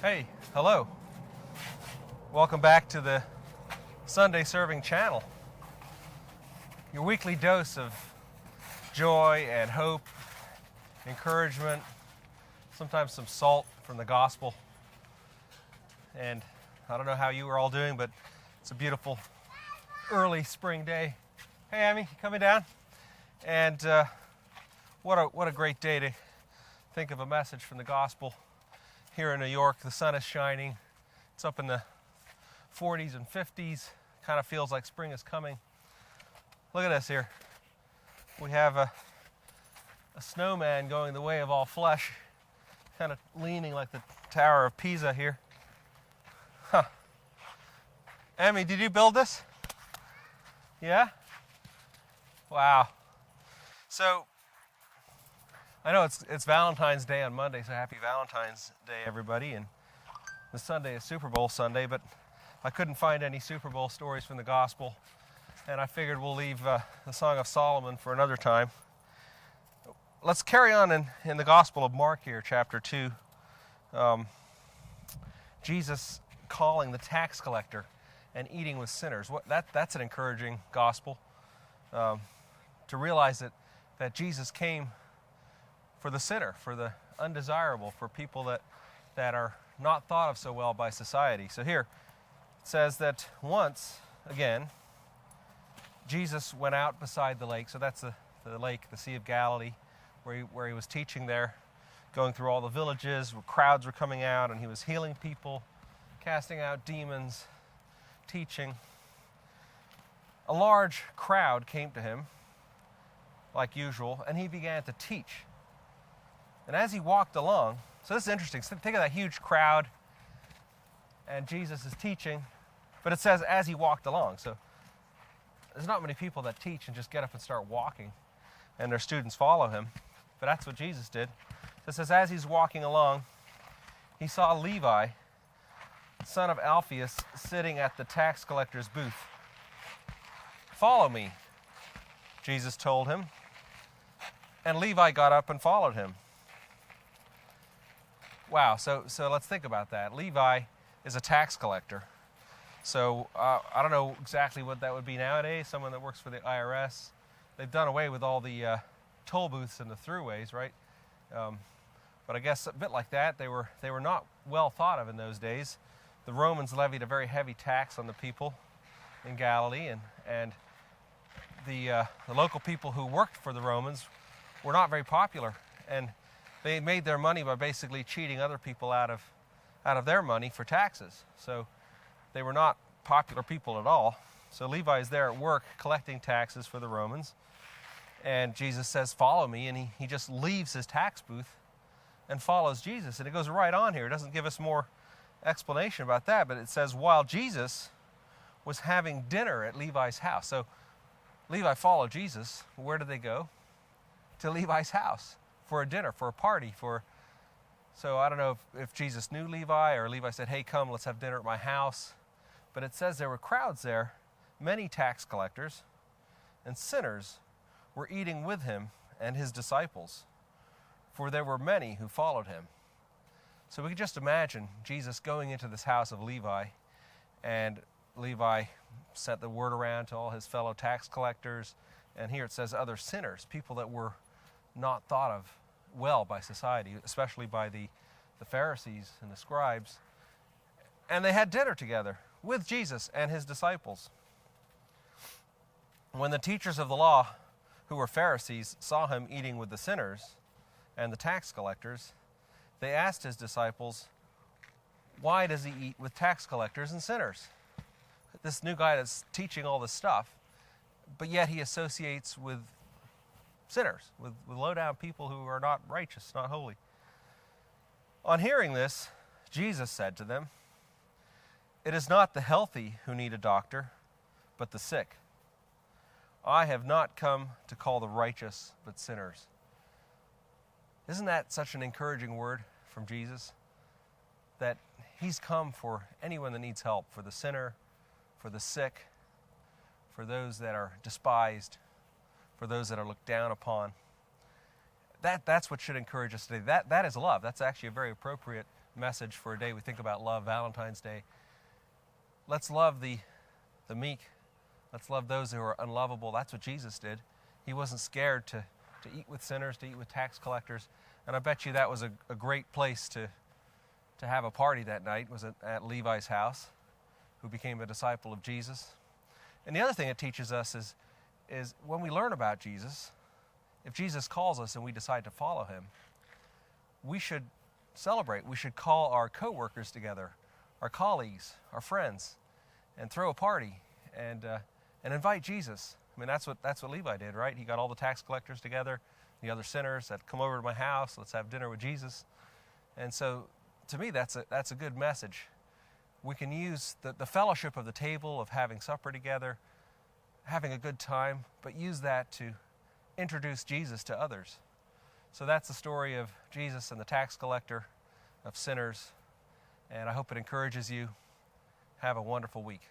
Hey, hello. Welcome back to the Sunday Serving Channel. Your weekly dose of joy and hope, encouragement, sometimes some salt from the gospel. And I don't know how you are all doing, but it's a beautiful early spring day. Hey, Amy, coming down? And what a great day to think of a message from the gospel. Here in New York, the sun is shining. It's up in the 40s and 50s. Kind of feels like spring is coming. Look at this here. We have a snowman going the way of all flesh, kind of leaning like the Tower of Pisa here. Huh. Emmy, did you build this? Yeah? Wow. So, I know it's Valentine's Day on Monday, so happy Valentine's Day, everybody. And this Sunday is Super Bowl Sunday, but I couldn't find any Super Bowl stories from the gospel, and I figured we'll leave the Song of Solomon for another time. Let's carry on in the Gospel of Mark here, chapter 2. Jesus calling the tax collector and eating with sinners. That's an encouraging gospel. To realize that Jesus came for the sinner, for the undesirable, for people that are not thought of so well by society. So here it says that once, again, Jesus went out beside the lake. So that's the lake, the Sea of Galilee, where he was teaching there, going through all the villages, where crowds were coming out, and he was healing people, casting out demons, teaching. A large crowd came to him, like usual, and he began to teach. And as he walked along, so this is interesting. So think of that huge crowd, and Jesus is teaching, but it says as he walked along. So there's not many people that teach and just get up and start walking, and their students follow him. But that's what Jesus did. So it says as he's walking along, he saw Levi, son of Alphaeus, sitting at the tax collector's booth. "Follow me," Jesus told him. And Levi got up and followed him. Wow, so let's think about that. Levi is a tax collector. So I don't know exactly what that would be nowadays, someone that works for the IRS. They've done away with all the toll booths and the throughways, right? But I guess a bit like that. They were not well thought of in those days. The Romans levied a very heavy tax on the people in Galilee, and the local people who worked for the Romans were not very popular, and they made their money by basically cheating other people out of their money for taxes. So they were not popular people at all. So Levi is there at work collecting taxes for the Romans, and Jesus says, "Follow me," and he just leaves his tax booth and follows Jesus. And it goes right on here. It doesn't give us more explanation about that, but it says, while Jesus was having dinner at Levi's house. So Levi followed Jesus. Where did they go? To Levi's house for a dinner, for a party. So I don't know if Jesus knew Levi, or Levi said, "Hey, come, let's have dinner at my house." But it says there were crowds there. Many tax collectors and sinners were eating with him and his disciples, for there were many who followed him. So we can just imagine Jesus going into this house of Levi, and Levi sent the word around to all his fellow tax collectors, and here it says other sinners, people that were not thought of well by society, especially by the Pharisees and the scribes. And they had dinner together with Jesus and his disciples. When the teachers of the law, who were Pharisees, saw him eating with the sinners and the tax collectors, they asked his disciples, "Why does he eat with tax collectors and sinners?" This new guy that's teaching all this stuff, but yet he associates with sinners, with low-down people who are not righteous, not holy. On hearing this, Jesus said to them, "It is not the healthy who need a doctor, but the sick. I have not come to call the righteous, but sinners." Isn't that such an encouraging word from Jesus? That he's come for anyone that needs help, for the sinner, for the sick, for those that are despised, for those that are looked down upon. That's what should encourage us today. That is love. That's actually a very appropriate message for a day we think about love, Valentine's Day. Let's love the meek. Let's love those who are unlovable. That's what Jesus did. He wasn't scared to eat with sinners, to eat with tax collectors. And I bet you that was a great place to have a party that night, was at Levi's house, who became a disciple of Jesus. And the other thing it teaches us is when we learn about Jesus, if Jesus calls us and we decide to follow him, we should celebrate. We should call our coworkers together, our colleagues, our friends, and throw a party and invite Jesus. I mean, that's what Levi did, right? He got all the tax collectors together, the other sinners that come over to my house. Let's have dinner with Jesus. And so, to me, that's a good message. We can use the fellowship of the table, of having supper together, having a good time, but use that to introduce Jesus to others. So that's the story of Jesus and the tax collector, of sinners, and I hope it encourages you. Have a wonderful week.